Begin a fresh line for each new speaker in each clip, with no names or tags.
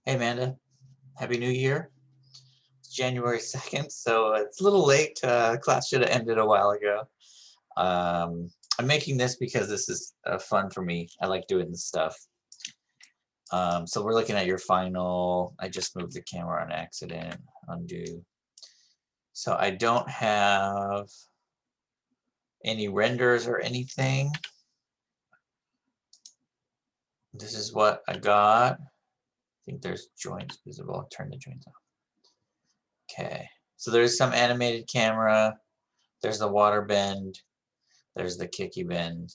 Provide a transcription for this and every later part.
Hey Amanda, Happy New Year. It's January 2nd, so it's a little late. Class should have ended a while ago. I'm making this because this is fun for me. I like doing this stuff. So we're looking at your final. I just moved the camera on accident. Undo. So I don't have any renders or anything. This is what I got. I think there's joints visible. I'll turn the joints off. Okay. So there's some animated camera. There's the water bend. There's the kicky bend.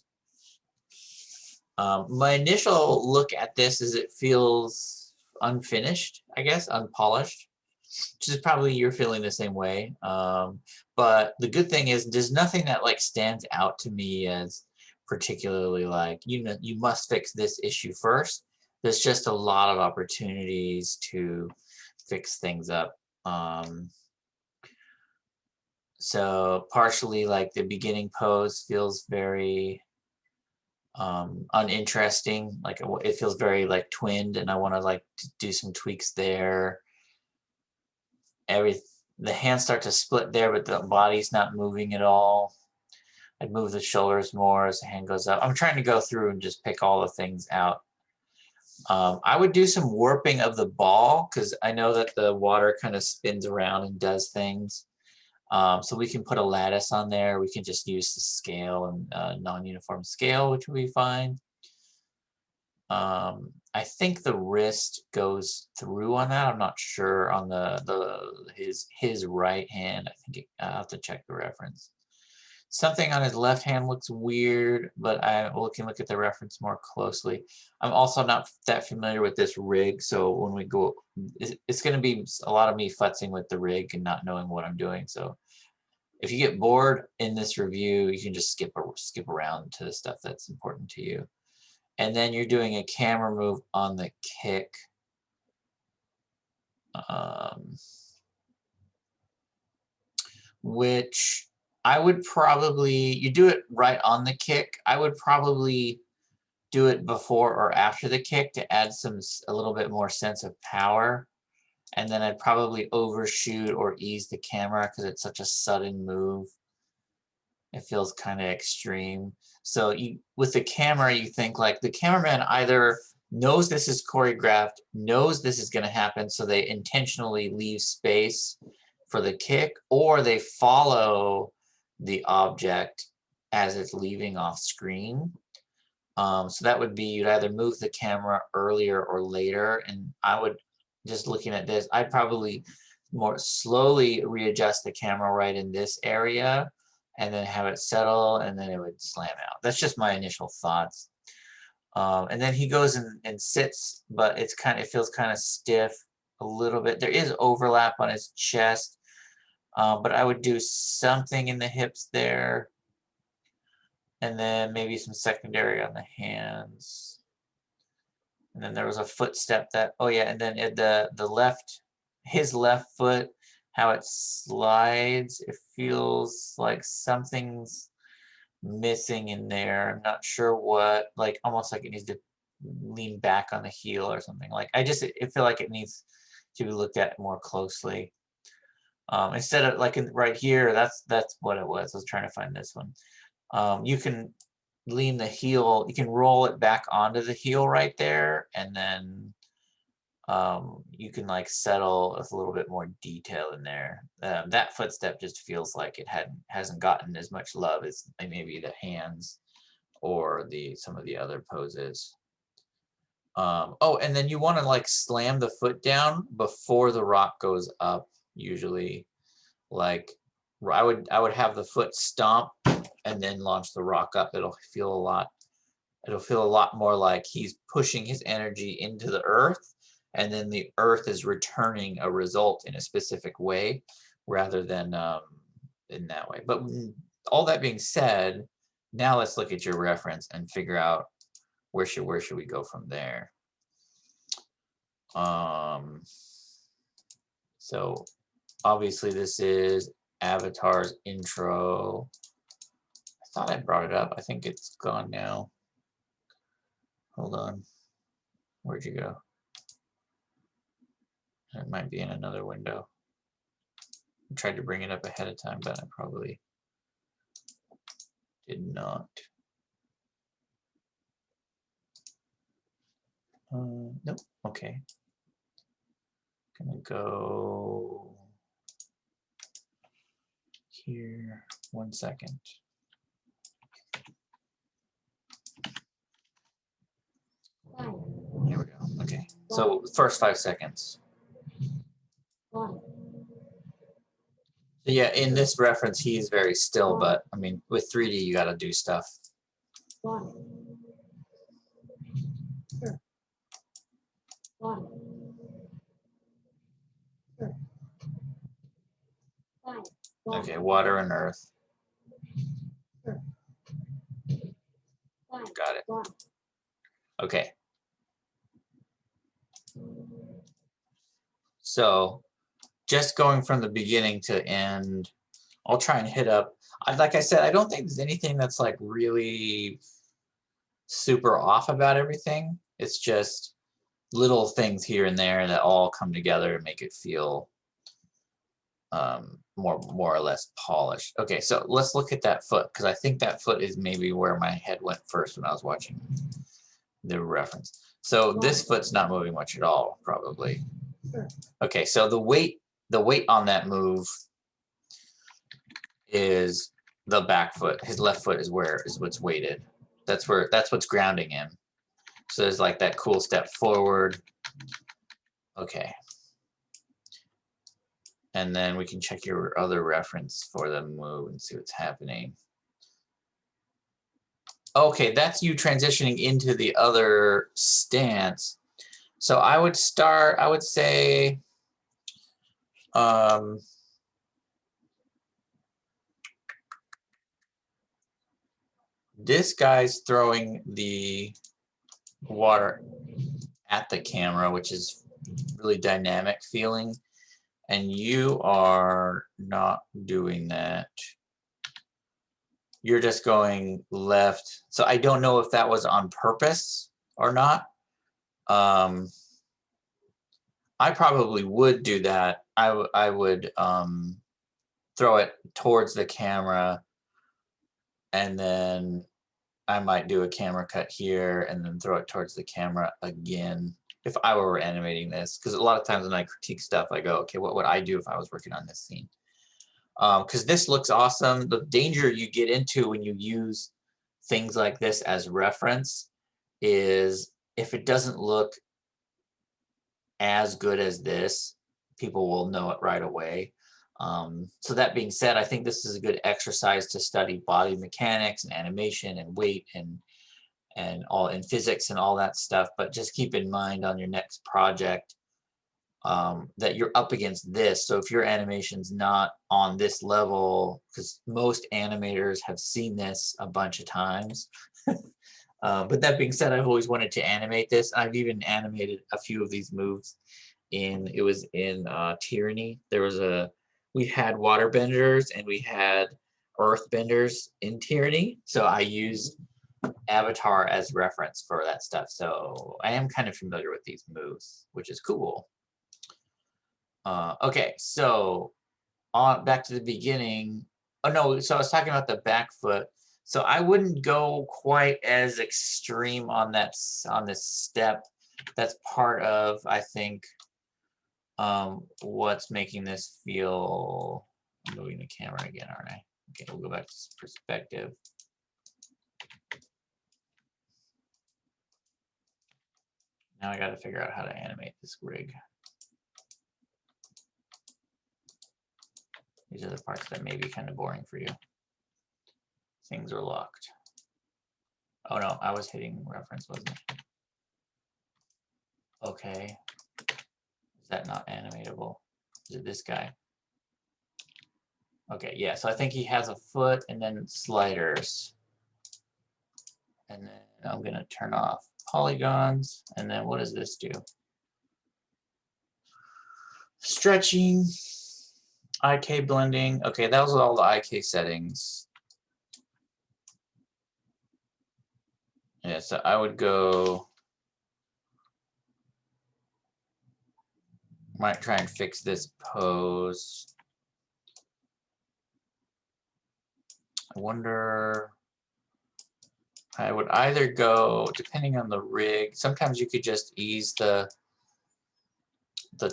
My initial look at this is it feels unfinished, I guess, unpolished, which is probably you're feeling the same way. But the good thing is there's nothing that like stands out to me as particularly like, you know, you must fix this issue first. There's just a lot of opportunities to fix things up. So partially like the beginning pose feels very uninteresting, like it feels very like twinned, and I want to like do some tweaks there. The hands start to split there, but the body's not moving at all. I'd move the shoulders more as the hand goes up. I'm trying to go through and just pick all the things out. I would do some warping of the ball because I know that the water kind of spins around and does things. So we can put a lattice on there. We can just use the scale and non-uniform scale, which will be fine. I think the wrist goes through on that. I'm not sure on his right hand. I think I'll have to check the reference. Something on his left hand looks weird, but I can look at the reference more closely. I'm also not that familiar with this rig, so when we go, it's going to be a lot of me futzing with the rig and not knowing what I'm doing. So if you get bored in this review, you can just skip around to the stuff that's important to you. And then you're doing a camera move on the kick. Which I would probably, you do it right on the kick. I would probably do it before or after the kick to add a little bit more sense of power. And then I'd probably overshoot or ease the camera because it's such a sudden move. It feels kind of extreme. So with the camera, you think like the cameraman either knows this is choreographed, knows this is going to happen, so they intentionally leave space for the kick, or they follow the object as it's leaving off screen. So that would be you'd either move the camera earlier or later. And I would, just looking at this, I'd probably more slowly readjust the camera right in this area and then have it settle, and then it would slam out. That's just my initial thoughts. And then he goes and sits, but it feels kind of stiff a little bit. There is overlap on his chest, but I would do something in the hips there, and then maybe some secondary on the hands. And then there was a footstep that, oh yeah, and then his left foot, how it slides, it feels like something's missing in there. I'm not sure what, like almost like it needs to lean back on the heel or something. Like I feel like it needs to be looked at more closely. Instead of like right here, that's what it was. I was trying to find this one. You can lean the heel, you can roll it back onto the heel right there, and then you can like settle with a little bit more detail in there. That footstep just feels like it hasn't gotten as much love as maybe the hands or some of the other poses. Oh, and then you want to like slam the foot down before the rock goes up. Usually, like I would have the foot stomp and then launch the rock up. It'll feel a lot more like he's pushing his energy into the earth, and then the earth is returning a result in a specific way rather than in that way. But all that being said, now let's look at your reference and figure out where should we go from there. So obviously this is Avatar's intro. I thought I brought it up. I think it's gone now. Hold on. Where'd you go? It might be in another window. I tried to bring it up ahead of time, but I probably did not. Nope. Okay. Gonna go here. 1 second. Here we go. Okay. So first 5 seconds. So yeah, in this reference, he is very still, but I mean, with 3D, you got to do stuff. Okay, water and earth. Got it. Okay. So just going from the beginning to end, I'll try and hit up. Like I said, I don't think there's anything that's like really super off about everything. It's just little things here and there that all come together to make it feel more or less polished. Okay, so let's look at that foot, because I think that foot is maybe where my head went first when I was watching the reference. So this foot's not moving much at all, probably. Okay, so the weight on that move is the back foot. His left foot is what's weighted. That's what's grounding him. So there's like that cool step forward. Okay. And then we can check your other reference for the move and see what's happening. Okay, that's you transitioning into the other stance. So I would say, this guy's throwing the water at the camera, which is really dynamic feeling, and you are not doing that. You're just going left. So I don't know if that was on purpose or not. I probably would do that. I would throw it towards the camera, and then I might do a camera cut here and then throw it towards the camera again if I were animating this. Because a lot of times when I critique stuff, I go, okay, what would I do if I was working on this scene? Because this looks awesome. The danger you get into when you use things like this as reference is if it doesn't look as good as this, people will know it right away. So that being said, I think this is a good exercise to study body mechanics and animation and weight and all in physics and all that stuff. But just keep in mind on your next project that you're up against this. So if your animation's not on this level, because most animators have seen this a bunch of times. But that being said, I've always wanted to animate this. I've even animated a few of these moves in Tyranny. We had water benders and we had earth benders in Tyranny. So I used Avatar as reference for that stuff. So I am kind of familiar with these moves, which is cool. Okay, so back to the beginning. Oh no, so I was talking about the back foot. So I wouldn't go quite as extreme on this step. That's part of, I think, what's making this feel. I'm moving the camera again, aren't I? Okay, we'll go back to perspective. Now I got to figure out how to animate this rig. These are the parts that may be kind of boring for you. Things are locked. Oh no, I was hitting reference, wasn't it? Okay. Is that not animatable? Is it this guy? Okay, yeah, so I think he has a foot and then sliders. And then I'm gonna turn off polygons, and then what does this do? Stretching, IK blending. Okay, that was all the IK settings. Yeah, so I would go Might try and fix this pose. I wonder, I would either go, depending on the rig, sometimes you could just ease the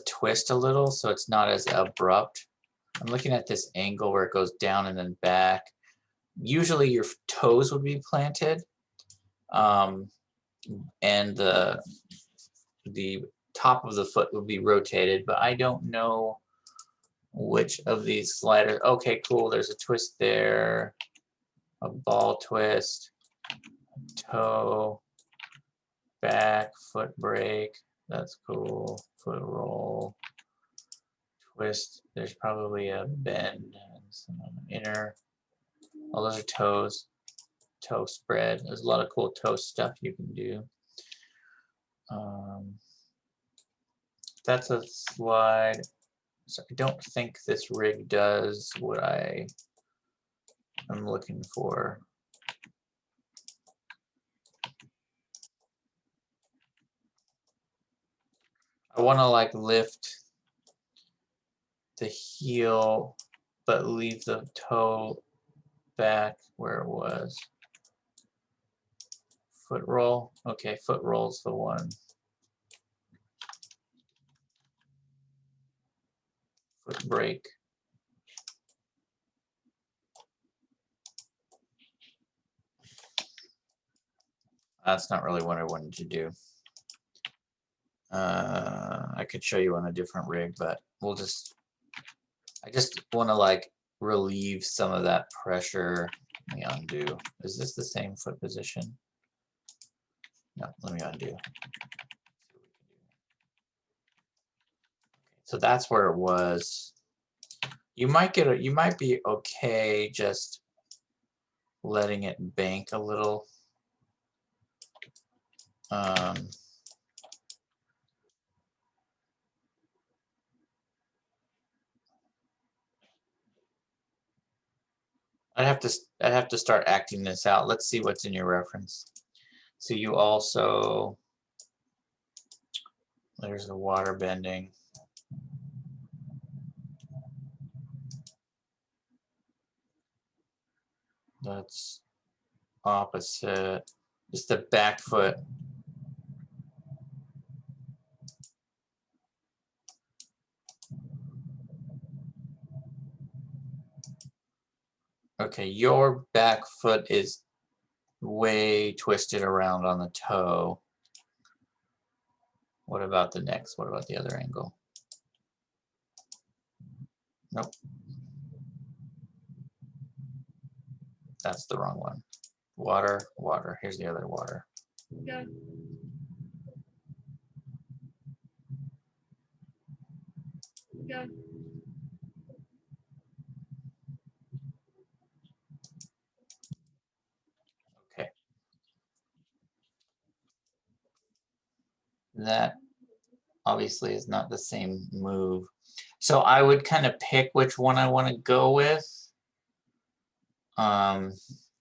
twist a little so it's not as abrupt. I'm looking at this angle where it goes down and then back. Usually your toes would be planted, and the top of the foot would be rotated, but I don't know which of these sliders. Okay, cool, there's a twist there, a ball twist, toe, back, foot break, that's cool, foot roll, twist, there's probably a bend, and some inner, oh, those are toes, toe spread, there's a lot of cool toe stuff you can do. That's a slide. So I don't think this rig does what I'm looking for. I want to like lift the heel, but leave the toe back where it was. Foot roll. Okay, foot roll's the one. Foot break. That's not really what I wanted to do. I could show you on a different rig, but I just want to like relieve some of that pressure. Let me undo. Is this the same foot position? No, let me undo. So that's where it was. You might be okay just letting it bank a little. I'd have to start acting this out. Let's see what's in your reference. So you also, there's the water bending. That's opposite. Just the back foot. Okay, your back foot is way twisted around on the toe. What about the next? What about the other angle? Nope. That's the wrong one. Water, water. Here's the other water.
Go. Go.
Okay. That obviously is not the same move. So I would kind of pick which one I want to go with.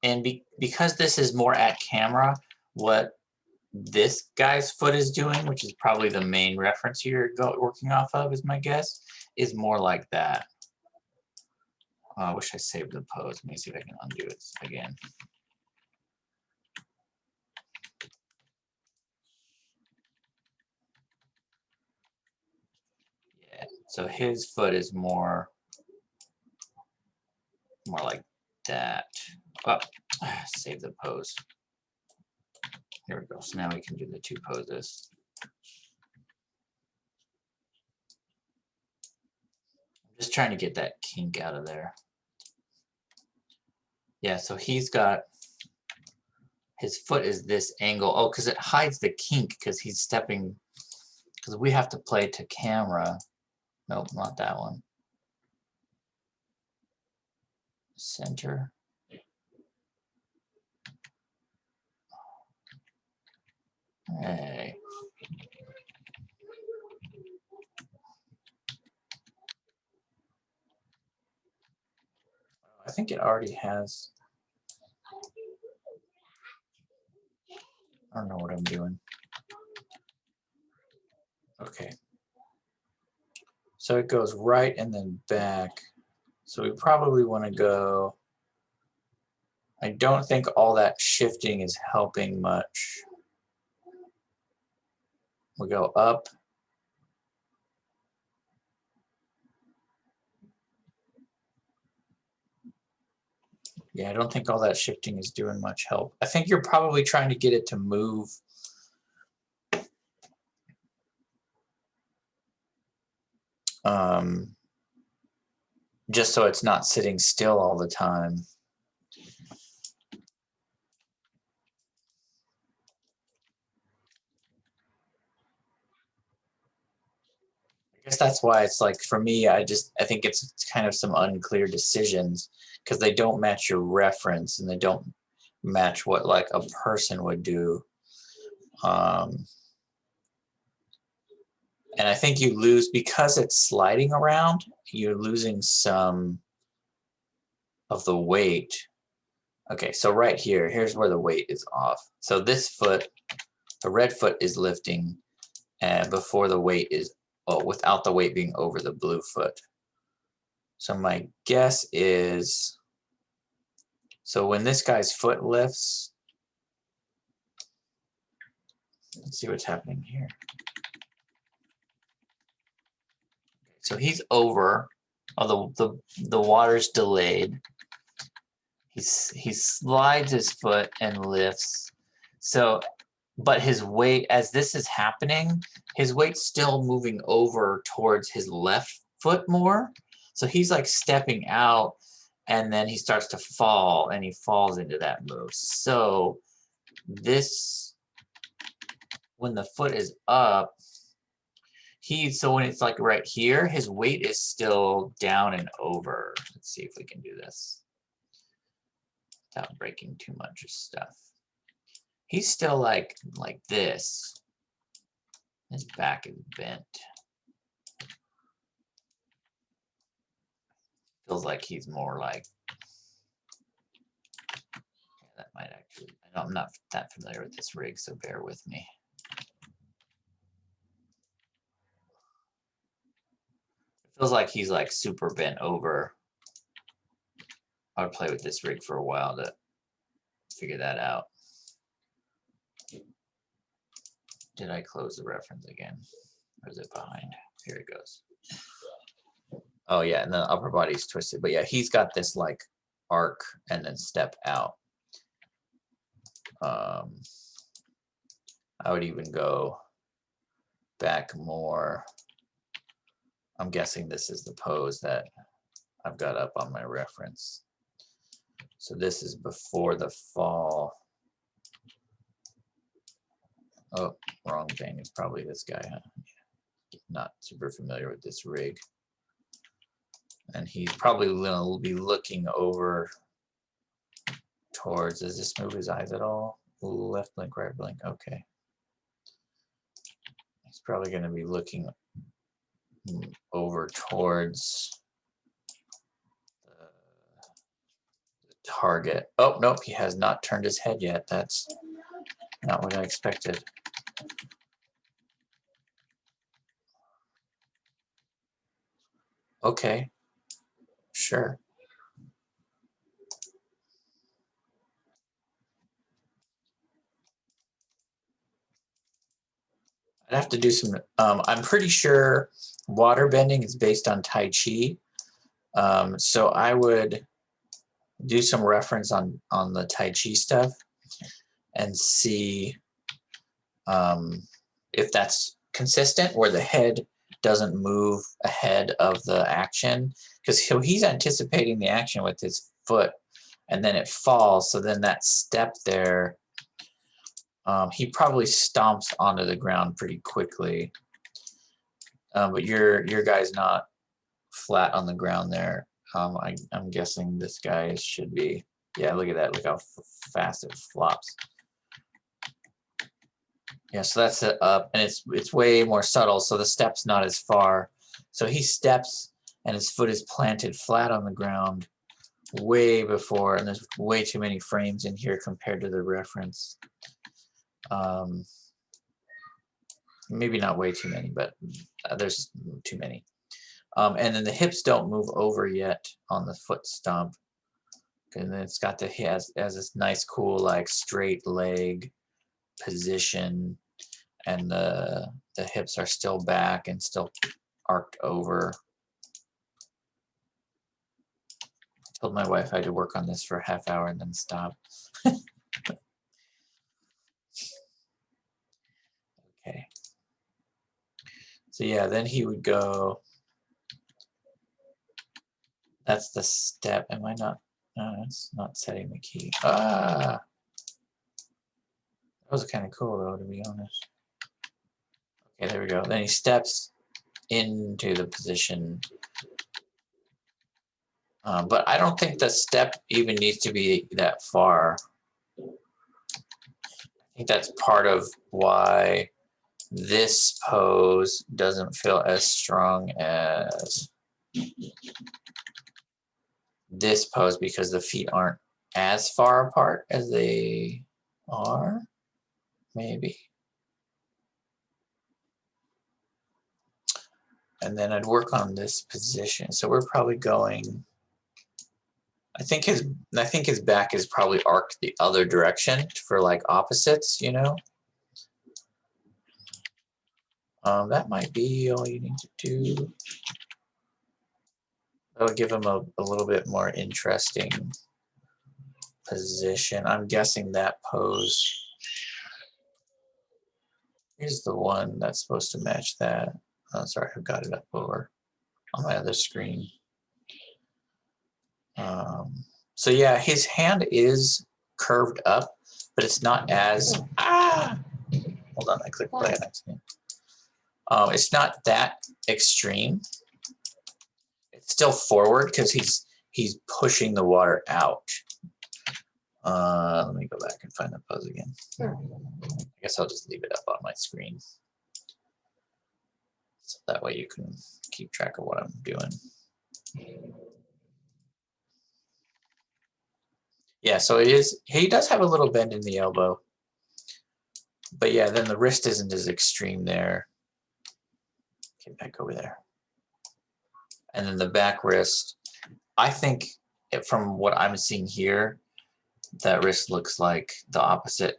And because this is more at camera, what this guy's foot is doing, which is probably the main reference you're working off of, is my guess, is more like that. I wish I saved the pose. Let me see if I can undo it again. Yeah, so his foot is more like that. Oh, save the pose. Here we go. So now we can do the two poses. I'm just trying to get that kink out of there. Yeah, so he's got, his foot is this angle. Oh, because it hides the kink because he's stepping, because we have to play to camera. Nope, not that one. Center. Hey. I think it already has. I don't know what I'm doing. Okay. So it goes right and then back. So we probably want to go, I don't think all that shifting is helping much. We go up. Yeah, I don't think all that shifting is doing much help. I think you're probably trying to get it to move. Just so it's not sitting still all the time. I guess that's why it's like, for me, I think it's kind of some unclear decisions because they don't match your reference and they don't match what like a person would do. And I think you lose, because it's sliding around, you're losing some of the weight. Okay, so right here, here's where the weight is off. So this foot, the red foot is lifting before the weight is, well, without the weight being over the blue foot. So my guess is, so when this guy's foot lifts, let's see what's happening here. So he's over, oh, the water's delayed. He slides his foot and lifts. So, but his weight, as this is happening, his weight's still moving over towards his left foot more. So he's like stepping out, and then he starts to fall, and he falls into that move. So this, when the foot is up, so when it's like right here, his weight is still down and over. Let's see if we can do this without breaking too much stuff. He's still like this. His back is bent. Feels like he's more like, that might actually, I'm not that familiar with this rig, so bear with me. It feels like he's like super bent over. I would play with this rig for a while to figure that out. Did I close the reference again? Or is it behind? Here it goes. Oh yeah, and the upper body's twisted. But yeah, he's got this like arc and then step out. I would even go back more. I'm guessing this is the pose that I've got up on my reference. So this is before the fall. Oh, wrong thing. It's probably this guy, huh? Not super familiar with this rig. And he's probably going to be looking over towards, does this move his eyes at all? Left blink, right blink, okay. He's probably going to be looking over towards the target. Oh, nope, he has not turned his head yet. That's not what I expected. Okay, sure. I'd have to do some, I'm pretty sure water bending is based on Tai Chi. So I would do some reference on the Tai Chi stuff and see if that's consistent, where the head doesn't move ahead of the action, because he's anticipating the action with his foot and then it falls, so then that step there, he probably stomps onto the ground pretty quickly. But your guy's not flat on the ground there. I'm guessing this guy should be, yeah, look at that, look how fast it flops. Yeah, so that's it up, and it's way more subtle, so the step's not as far. So he steps, and his foot is planted flat on the ground way before, and there's way too many frames in here compared to the reference. Maybe not way too many, but there's too many. And then the hips don't move over yet on the foot stump. And then it's got the has this nice, cool, like straight leg position, and the hips are still back and still arced over. I told my wife I had to work on this for a half hour and then stop. Okay. So yeah, then he would go. That's the step. Am I not? No, it's not setting the key. Ah, that was kind of cool though, to be honest. Okay, there we go. Then he steps into the position. But I don't think the step even needs to be that far. I think that's part of why this pose doesn't feel as strong as this pose, because the feet aren't as far apart as they are, maybe. And then I'd work on this position. So we're probably going, I think his back is probably arced the other direction for like opposites, you know. That might be all you need to do. That'll give him a little bit more interesting position. I'm guessing that pose. Here's the one that's supposed to match that. Oh, sorry, I got it up over on my other screen. So yeah, his hand is curved up, but it's not as, hold on, I clicked play on accident. It's not that extreme. It's still forward because he's pushing the water out. Let me go back and find the pose again. I guess I'll just leave it up on my screen. So that way you can keep track of what I'm doing. Yeah, so it is, he does have a little bend in the elbow. But yeah, then the wrist isn't as extreme there. Get back over there. And then the back wrist, I think from what I'm seeing here, that wrist looks like the opposite.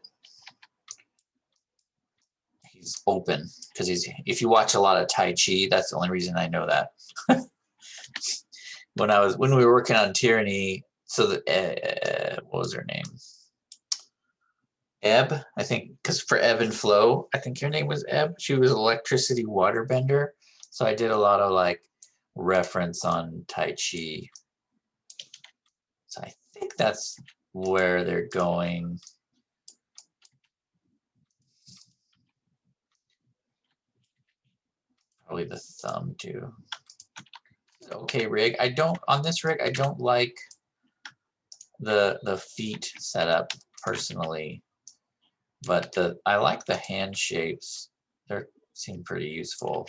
He's open because if you watch a lot of Tai Chi, that's the only reason I know that. when we were working on Tyranny, so what was her name? Ebb, I think, because for ebb and flow, I think your name was Ebb. She was electricity waterbender. So I did a lot of like reference on Tai Chi. So I think that's where they're going. Probably the thumb too. Okay, rig. On this rig, I don't like the feet setup personally, but I like the hand shapes. They seem pretty useful.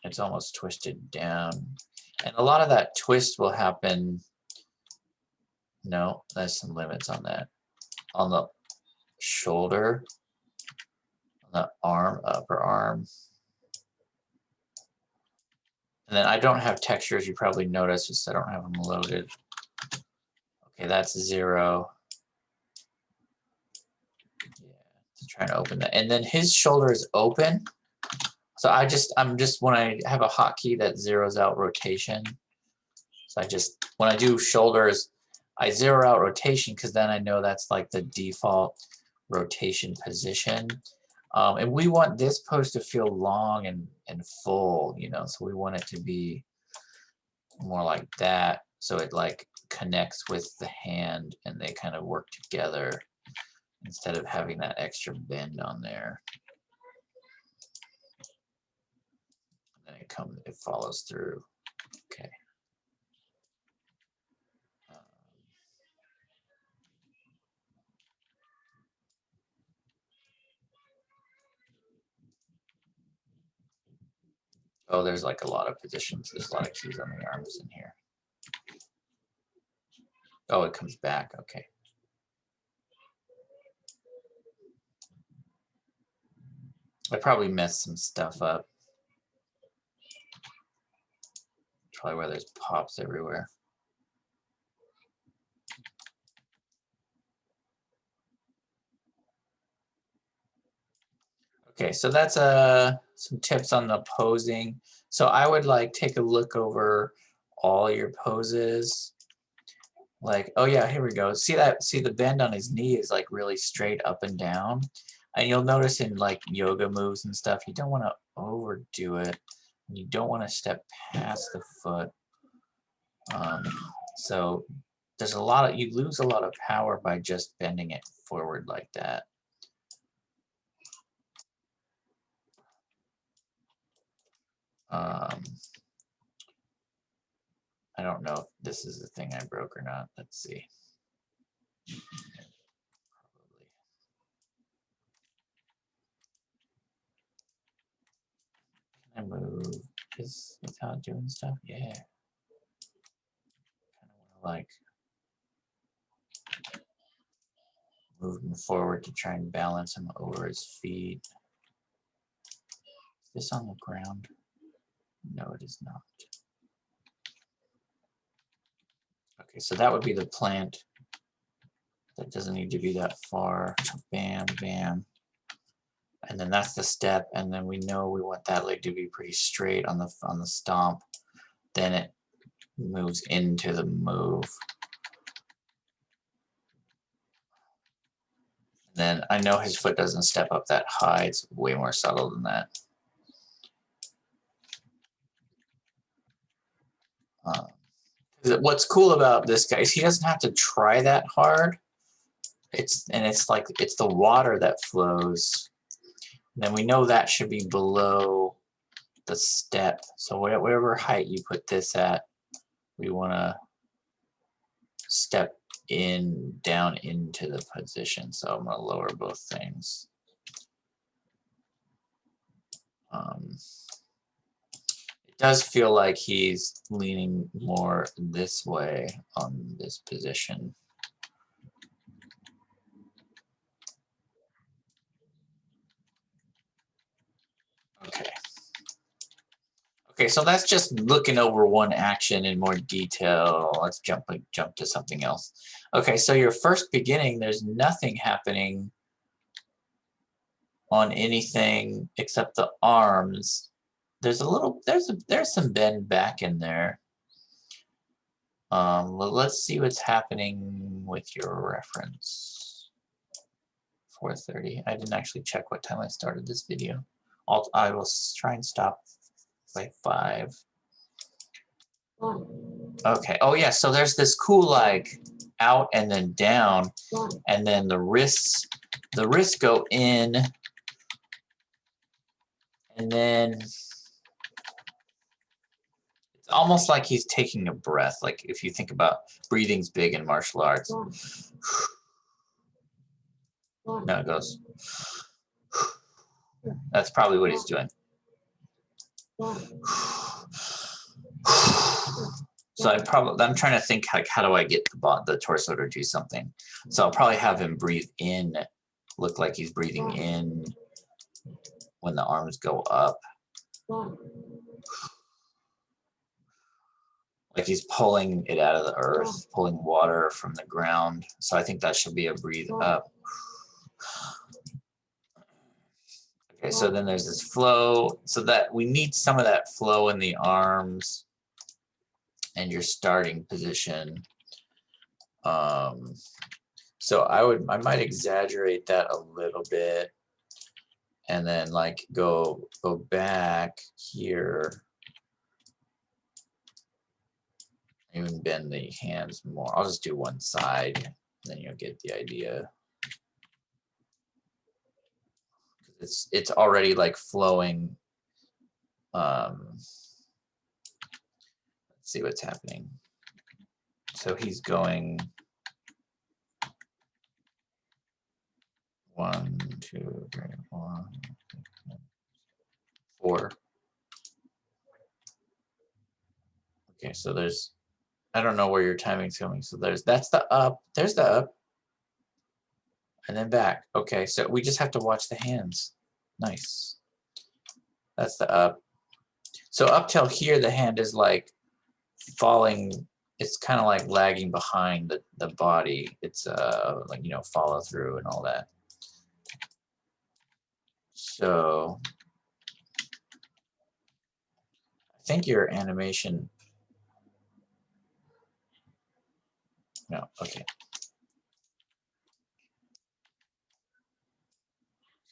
It's almost twisted down, and a lot of that twist will happen. No, there's some limits on that. On the shoulder, on the arm, upper arm. And then I don't have textures, you probably noticed, just I don't have them loaded. Okay, that's 0. Yeah, trying to open that. And then his shoulder is open. So I'm just when I have a hotkey that zeroes out rotation. So when I do shoulders, I zero out rotation because then I know that's like the default rotation position. And we want this pose to feel long and full, you know, so we want it to be more like that. So it like connects with the hand and they kind of work together instead of having that extra bend on there. And then it follows through. Okay. Oh, there's like a lot of positions. There's a lot of keys on the arms in here. Oh, it comes back. Okay. I probably messed some stuff up. Probably where there's pops everywhere. Okay, so that's some tips on the posing. So I would like take a look over all your poses. Like, oh yeah, here we go. See that? See the bend on his knee is like really straight up and down. And you'll notice in like yoga moves and stuff, you don't want to overdo it. You don't want to step past the foot. So there's a lot of, you lose a lot of power by just bending it forward like that. I don't know if this is the thing I broke or not. Let's see. Probably. Can I move this without doing stuff? Yeah. Kind of want to like move him forward to try and balance him over his feet. Is this on the ground? No, it is not. Okay, so that would be the plant. That doesn't need to be that far. Bam, bam. And then that's the step, and then we know we want that leg to be pretty straight on the stomp. Then it moves into the move. Then I know his foot doesn't step up that high. It's way more subtle than that. What's cool about this guy is he doesn't have to try that hard. It's like it's the water that flows. And then we know that should be below the step. So whatever height you put this at, we want to step down into the position. So I'm going to lower both things. It does feel like he's leaning more this way on this position. Okay. Okay, so that's just looking over one action in more detail. Let's jump to something else. Okay, so your first beginning, there's nothing happening on anything except the arms. There's some bend back in there. Well, let's see what's happening with your reference. 4:30. I didn't actually check what time I started this video. I will try and stop by 5. Okay. Oh yeah. So there's this cool like out and then down, and then the wrists go in, and then it's almost like he's taking a breath. Like if you think about breathing's big in martial arts. No, it goes. That's probably what he's doing. So I'm trying to think like how do I get the torso to do something. So I'll probably have him breathe in, look like he's breathing in when the arms go up. Like he's pulling it out of the earth, pulling water from the ground. So I think that should be a breathe up. Okay, so then there's this flow. So that we need some of that flow in the arms and your starting position. So I might exaggerate that a little bit, and then like go back here. Even bend the hands more. I'll just do one side, then you'll get the idea. It's already like flowing. Let's see what's happening. So he's going 1, 2, 3, 4, 4. Okay, so there's, I don't know where your timing's going. So that's the up. There's the up. And then back. Okay, so we just have to watch the hands. Nice. That's the up. So up till here, the hand is like falling. It's kind of like lagging behind the body. It's like, you know, follow through and all that. So I think your animation, no, okay.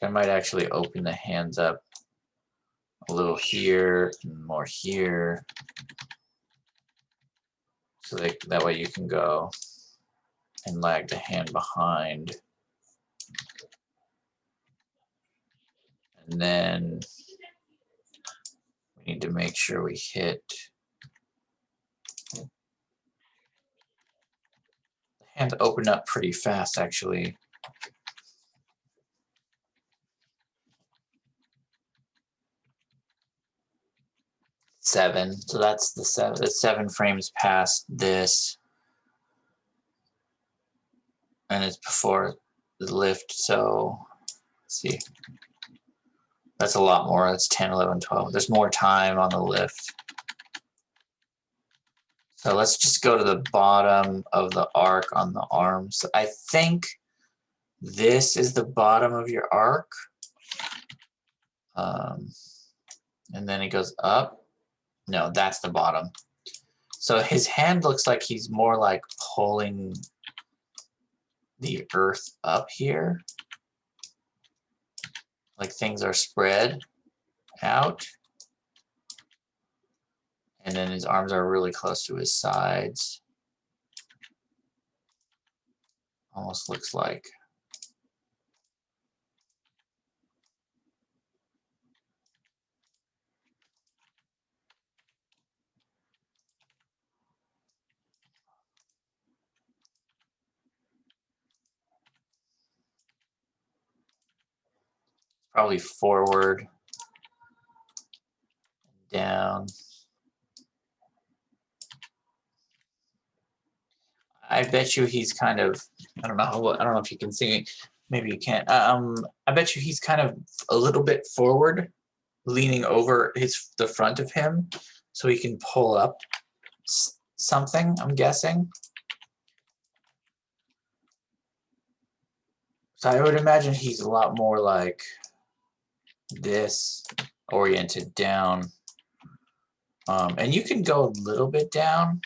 I might actually open the hands up a little here and more here. So that way you can go and lag the hand behind. And then we need to make sure we hit. The hand open up pretty fast, actually. Seven. So that's the seven frames past this. And it's before the lift. So let's see. That's a lot more. That's 10, 11, 12. There's more time on the lift. So let's just go to the bottom of the arc on the arm. So I think this is the bottom of your arc. And then it goes up. No, that's the bottom. So his hand looks like he's more like pulling the earth up here. Like things are spread out. And then his arms are really close to his sides. Almost looks like. Probably forward, down. I bet you he's kind of, I don't know if you can see me. Maybe you can't. I bet you he's kind of a little bit forward, leaning over the front of him, so he can pull up something, I'm guessing. So I would imagine he's a lot more like this, oriented down. And you can go a little bit down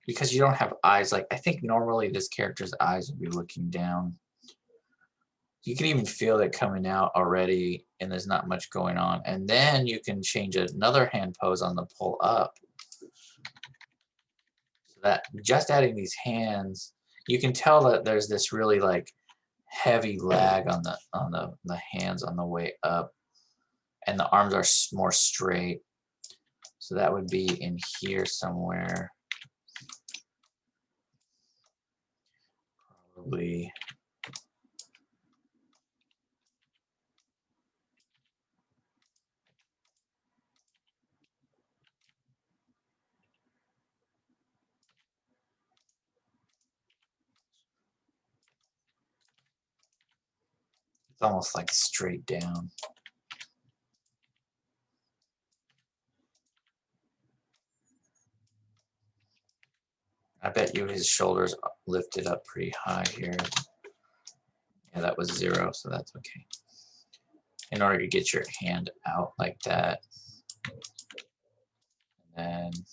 because you don't have eyes. Like, I think normally this character's eyes would be looking down. You can even feel it coming out already, and there's not much going on. And then you can change another hand pose on the pull up. So that just adding these hands, you can tell that there's this really like heavy lag on the hands on the way up, and the arms are more straight. So that would be in here somewhere. Probably. It's almost like straight down. I bet you his shoulders lifted up pretty high here. Yeah, that was 0, so that's okay. In order to get your hand out like that. And then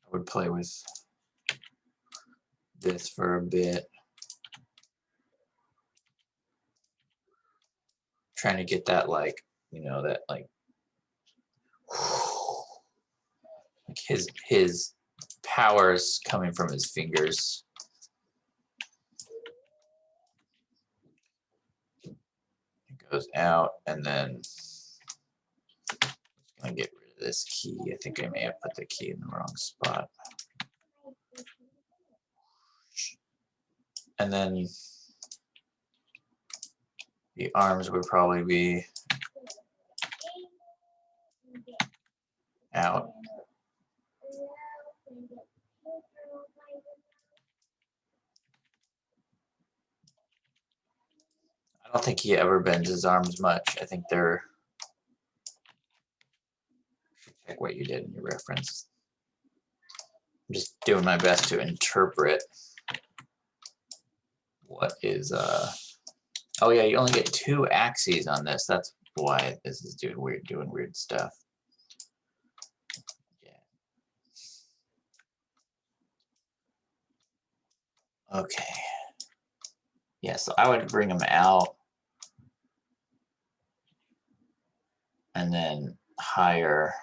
I would play with this for a bit. Trying to get that, like, you know, that like his powers coming from his fingers. It goes out, and then I'm gonna get rid of this key. I think I may have put the key in the wrong spot. And then the arms would probably be I don't think he ever bends his arms much. I think they're, check what you did in your reference. I'm just doing my best to interpret what is, oh yeah, you only get 2 axes on this. That's why this is doing weird stuff. Yeah. Okay. Yeah, so I would bring them out and then higher.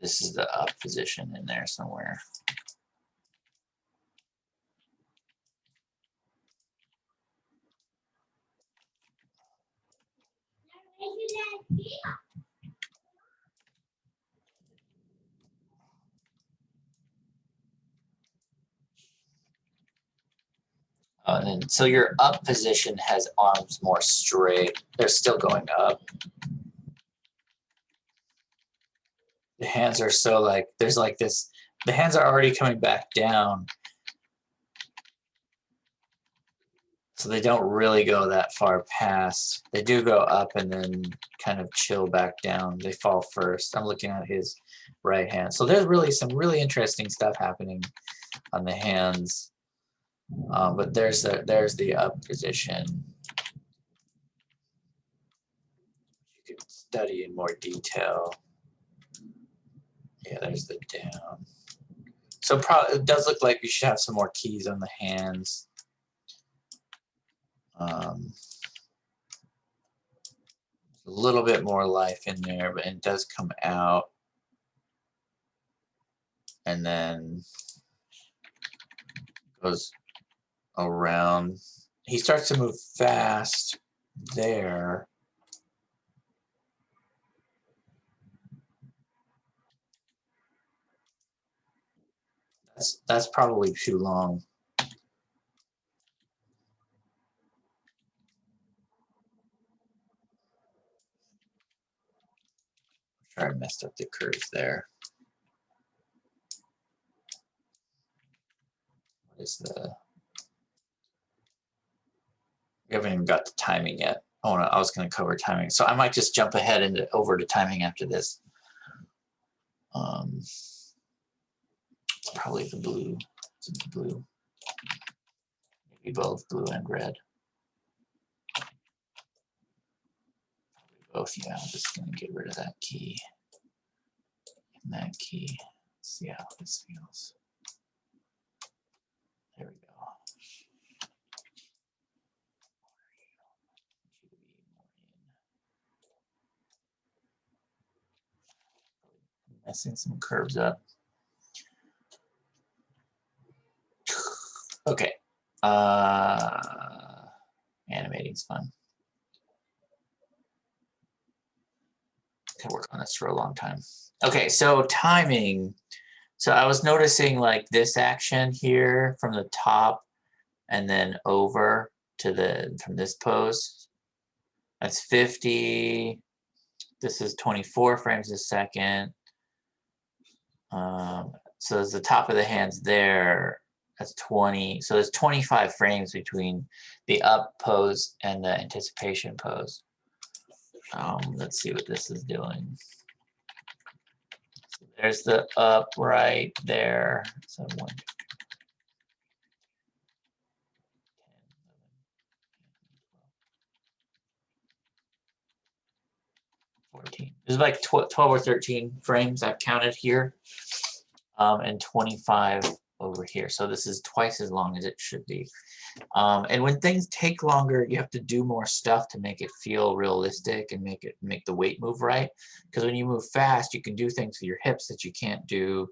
This is the up position in there somewhere. And then, so your up position has arms more straight. They're still going up. The hands are so like, there's like this, the hands are already coming back down. So they don't really go that far past. They do go up and then kind of chill back down. They fall first. I'm looking at his right hand. So there's really some really interesting stuff happening on the hands. But there's the up position. You could study in more detail. Yeah, there's the down. So probably it does look like you should have some more keys on the hands. A little bit more life in there, but it does come out. And then goes around. He starts to move fast there. That's probably too long. Sorry, I messed up the curves there. What is the? We haven't even got the timing yet. Oh no, I was going to cover timing, so I might just jump ahead and over to timing after this. It's probably the blue. It's the blue. Maybe both blue and red. Both, yeah. I'm just going to get rid of that key and that key. Let's see how this feels. There we go. Messing some curves up. Okay. Animating's fun. Can work on this for a long time. Okay, so timing. So I was noticing like this action here from the top and then over to from this pose. That's 50. This is 24 frames a second. So there's the top of the hands there. That's 20. So there's 25 frames between the up pose and the anticipation pose. Let's see what this is doing. So there's the up right there. So 1, 14. There's like 12 or 13 frames I've counted here, and 25 over here. So this is twice as long as it should be. And when things take longer, you have to do more stuff to make it feel realistic and make the weight move right. Because when you move fast, you can do things with your hips that you can't do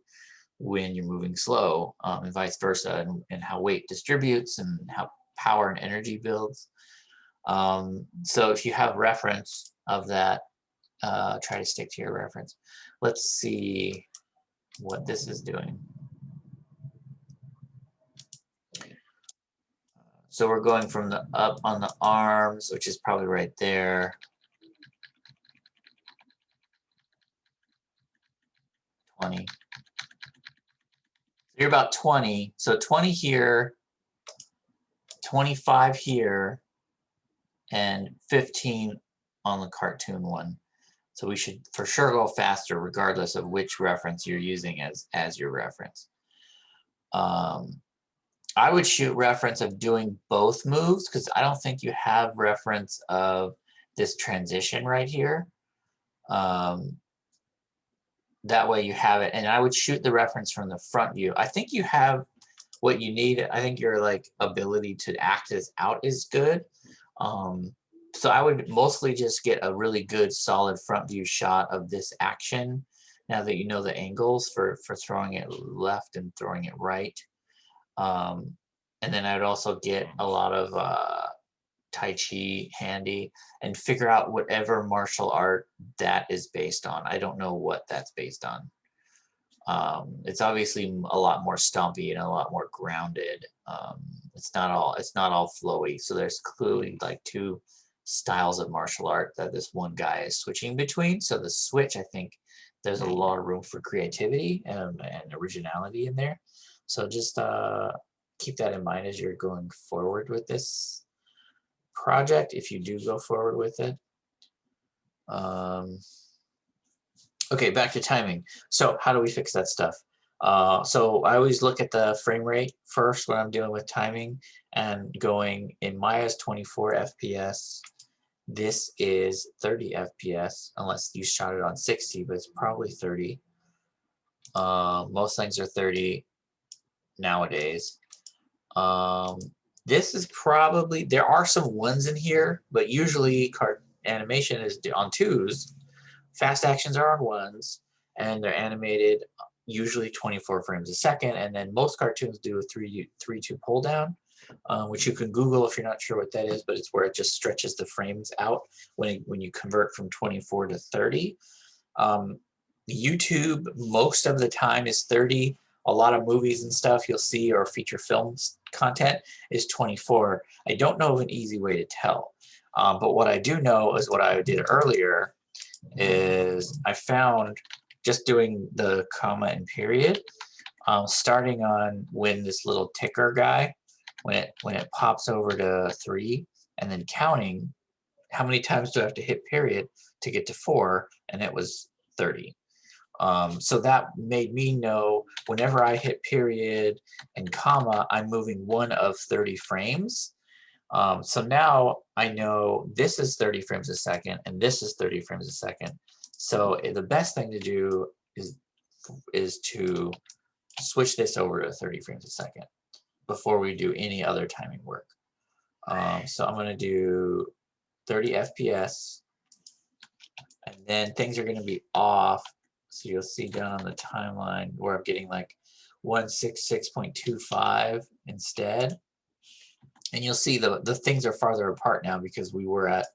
when you're moving slow, and vice versa, and how weight distributes and how power and energy builds. So if you have reference of that, try to stick to your reference. Let's see what this is doing. So we're going from the up on the arms, which is probably right there. 20. So you're about 20. So 20 here, 25 here, and 15 on the cartoon one. So we should for sure go faster regardless of which reference you're using as your reference. I would shoot reference of doing both moves because I don't think you have reference of this transition right here. That way you have it, and I would shoot the reference from the front view. I think you have what you need. I think your like ability to act this out is good. So I would mostly just get a really good solid front view shot of this action now that you know the angles for throwing it left and throwing it right. And then I'd also get a lot of Tai Chi handy and figure out whatever martial art that is based on. I don't know what that's based on. It's obviously a lot more stompy and a lot more grounded. It's not all flowy. So there's clearly like two styles of martial art that this one guy is switching between. So the switch, I think there's a lot of room for creativity and originality in there. So just keep that in mind as you're going forward with this project, if you do go forward with it. Okay, back to timing. So how do we fix that stuff? So I always look at the frame rate first when I'm dealing with timing, and going in Maya's 24 FPS. This is 30 FPS, unless you shot it on 60, but it's probably 30. Most things are 30 nowadays. This is probably, there are some ones in here, but usually animation is on 2s. Fast actions are on 1s, and they're animated usually 24 frames a second, and then most cartoons do a 3-2 pull down, which you can Google if you're not sure what that is, but it's where it just stretches the frames out when you convert from 24 to 30. YouTube most of the time is 30. A lot of movies and stuff you'll see, or feature films content, is 24. I don't know of an easy way to tell, but what I do know is what I did earlier is I found, just doing the comma and period, starting on when this little ticker guy, when it pops over to 3, and then counting how many times do I have to hit period to get to 4, and it was 30. So that made me know whenever I hit period and comma, I'm moving one of 30 frames. So now I know this is 30 frames a second and this is 30 frames a second. So the best thing to do is to switch this over to 30 frames a second before we do any other timing work. So I'm going to do 30 FPS, and then things are going to be off. So you'll see down on the timeline where I'm getting like 166.25 instead. And you'll see the things are farther apart now because we were at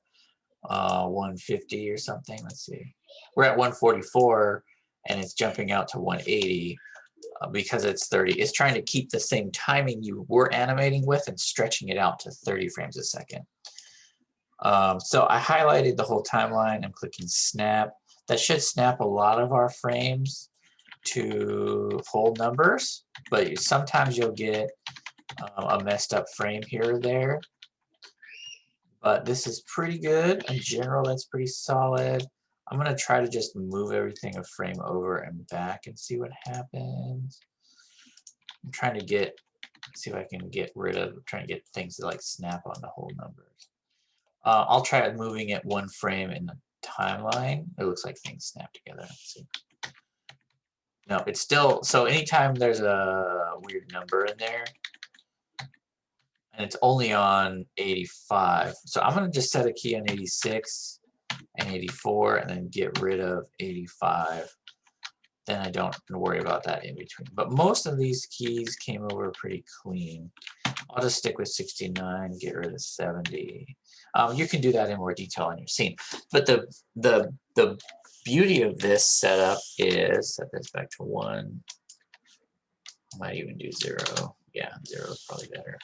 150 or something. Let's see. We're at 144 and it's jumping out to 180 because it's 30. It's trying to keep the same timing you were animating with and stretching it out to 30 frames a second. So I highlighted the whole timeline. I'm clicking snap. That should snap a lot of our frames to whole numbers, but sometimes you'll get a messed up frame here or there. But this is pretty good. In general, that's pretty solid. I'm going to try to just move everything a frame over and back and see what happens. I'm trying to see if I can get rid of, trying to get things to like snap on the whole numbers. I'll try moving it one frame in the timeline. It looks like things snap together. Let's see. No, it's still, so anytime there's a weird number in there, and it's only on 85. So I'm going to just set a key on 86 and 84 and then get rid of 85. Then I don't worry about that in between. But most of these keys came over pretty clean. I'll just stick with 69, get rid of 70. You can do that in more detail on your scene. But the beauty of this setup is, set this back to 1. I might even do 0. Yeah, 0 is probably better.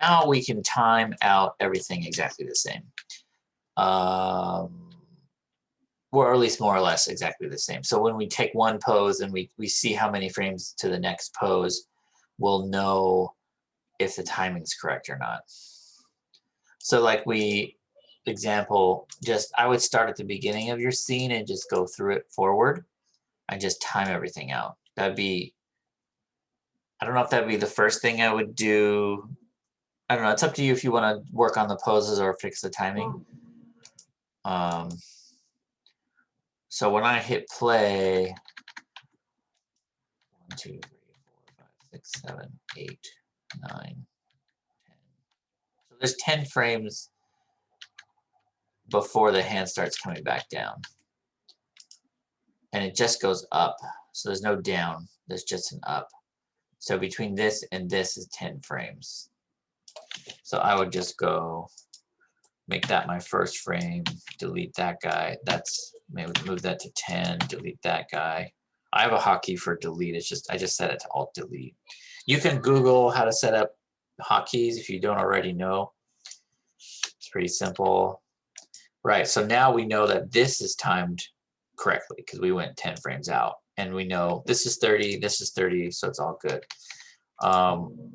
now we can time out everything exactly the same. Or at least more or less exactly the same. So when we take one pose and we see how many frames to the next pose, we'll know if the timing's correct or not. So like example, I would start at the beginning of your scene and just go through it forward and just time everything out. That'd be, I don't know if that'd be the first thing I would do. I don't know, it's up to you if you want to work on the poses or fix the timing. So when I hit play, 1, 2, 3, 4, 5, 6, 7, 8, 9, 10. So there's 10 frames before the hand starts coming back down. And it just goes up. So there's no down, there's just an up. So between this and this is 10 frames. So I would just go make that my first frame, delete that guy. That's, maybe move that to 10, delete that guy. I have a hotkey for delete. It's just, I just set it to Alt Delete. You can Google how to set up hotkeys if you don't already know. It's pretty simple. Right, so now we know that this is timed correctly because we went 10 frames out. And we know this is 30, this is 30, so it's all good.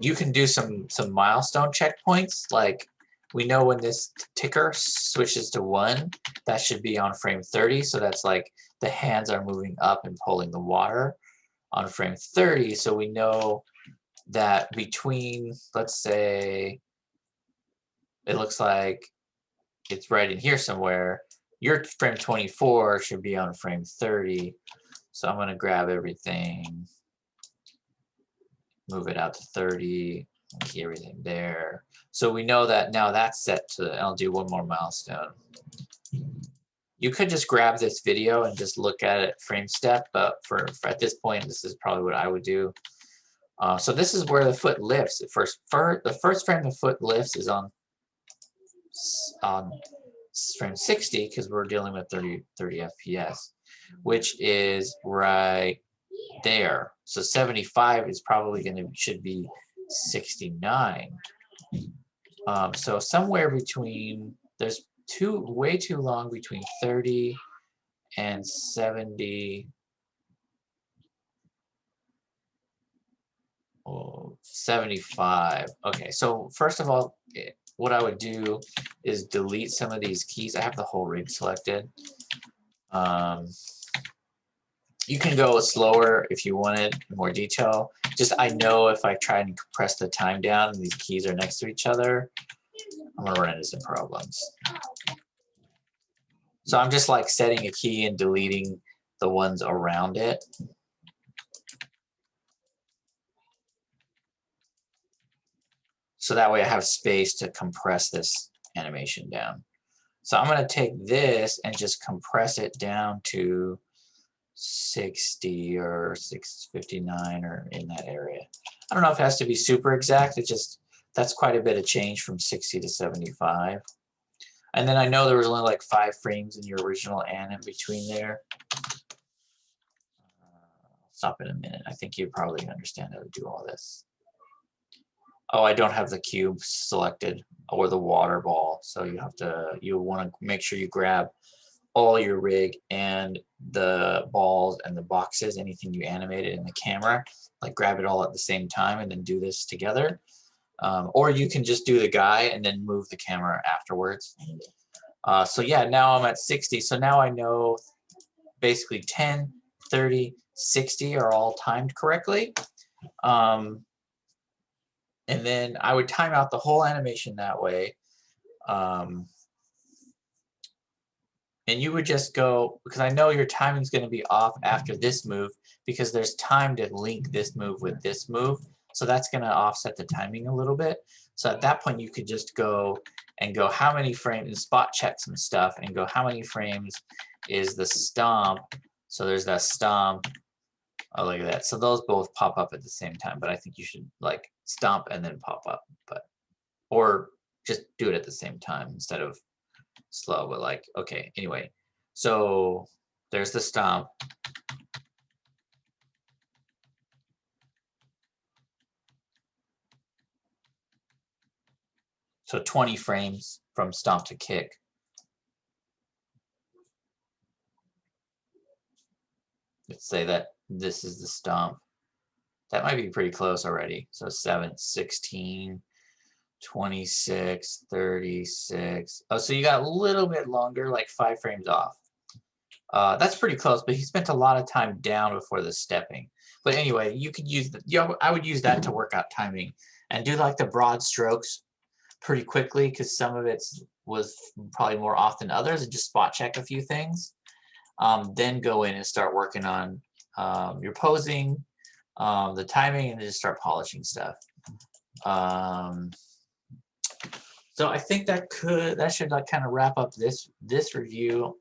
You can do some milestone checkpoints, like we know when this ticker switches to 1, that should be on frame 30, so that's like the hands are moving up and pulling the water on frame 30, so we know that between, let's say, it looks like it's right in here somewhere, your frame 24 should be on frame 30, so I'm going to grab everything, move it out to 30, key everything there. So we know that now that's set to, I'll do one more milestone. You could just grab this video and just look at it frame step, but for at this point, this is probably what I would do. So this is where the foot lifts. The first frame the foot lifts is on frame 60 because we're dealing with 30 FPS, which is right there. So 75 is probably should be 69. So somewhere between, there's way too long between 30 and 70. Oh, 75. Okay, so first of all, what I would do is delete some of these keys. I have the whole rig selected. You can go slower if you wanted more detail. Just I know if I try and compress the time down and these keys are next to each other, I'm gonna run into some problems. So I'm just like setting a key and deleting the ones around it. So that way I have space to compress this animation down. So I'm gonna take this and just compress it down to 60 or 659 or in that area. I don't know if it has to be super exact. It just, that's quite a bit of change from 60 to 75. And then I know there was only like 5 frames in your original anim between there. Stop in a minute. I think you probably understand how to do all this. Oh, I don't have the cube selected or the water ball. So you want to make sure you grab all your rig and the balls and the boxes, anything you animated in the camera, like grab it all at the same time and then do this together. Or you can just do the guy and then move the camera afterwards. So yeah, now I'm at 60. So now I know basically 10, 30, 60 are all timed correctly. And then I would time out the whole animation that way. And you would just go, because I know your timing is going to be off after this move because there's time to link this move with this move. So that's going to offset the timing a little bit. So at that point, you could just go and go how many frames, and spot check some stuff and go how many frames is the stomp. So there's that stomp. Oh, look at that. So those both pop up at the same time, but I think you should like stomp and then pop up, or just do it at the same time instead of slow, but like, okay, anyway. So there's the stomp. So 20 frames from stomp to kick. Let's say that this is the stomp. That might be pretty close already. So 7, 16, 26, 36. Oh, so you got a little bit longer, like 5 frames off. That's pretty close, but he spent a lot of time down before the stepping. But anyway, you could use I would use that to work out timing and do like the broad strokes pretty quickly because some of it was probably more off than others, and just spot check a few things. Then go in and start working on your posing, the timing, and then just start polishing stuff. So I think that should like kind of wrap up this review.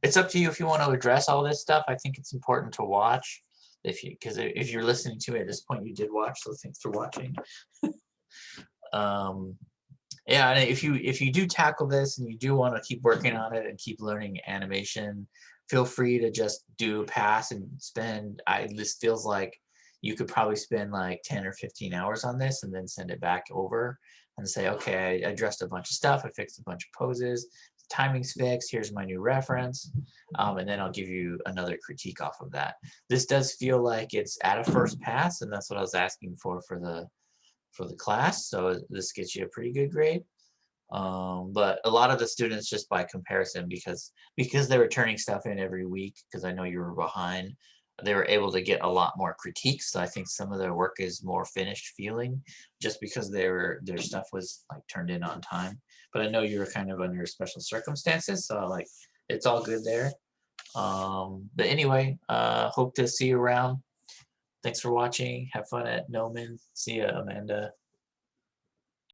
It's up to you if you want to address all this stuff. I think it's important to watch because if you're listening to it at this point, you did watch. So thanks for watching. Yeah, and if you do tackle this and you do want to keep working on it and keep learning animation, feel free to just do pass and spend. This feels like you could probably spend like 10 or 15 hours on this and then send it back over and say, okay, I addressed a bunch of stuff, I fixed a bunch of poses, timing's fixed, here's my new reference, and then I'll give you another critique off of that. This does feel like it's at a first pass, and that's what I was asking for the class, so this gets you a pretty good grade. But a lot of the students, just by comparison, because they were turning stuff in every week, because I know you were behind, they were able to get a lot more critiques. So I think some of their work is more finished feeling, just because their stuff was like turned in on time. But I know you were kind of under special circumstances, so like it's all good there. But anyway, hope to see you around. Thanks for watching. Have fun at Noman. See ya, Amanda.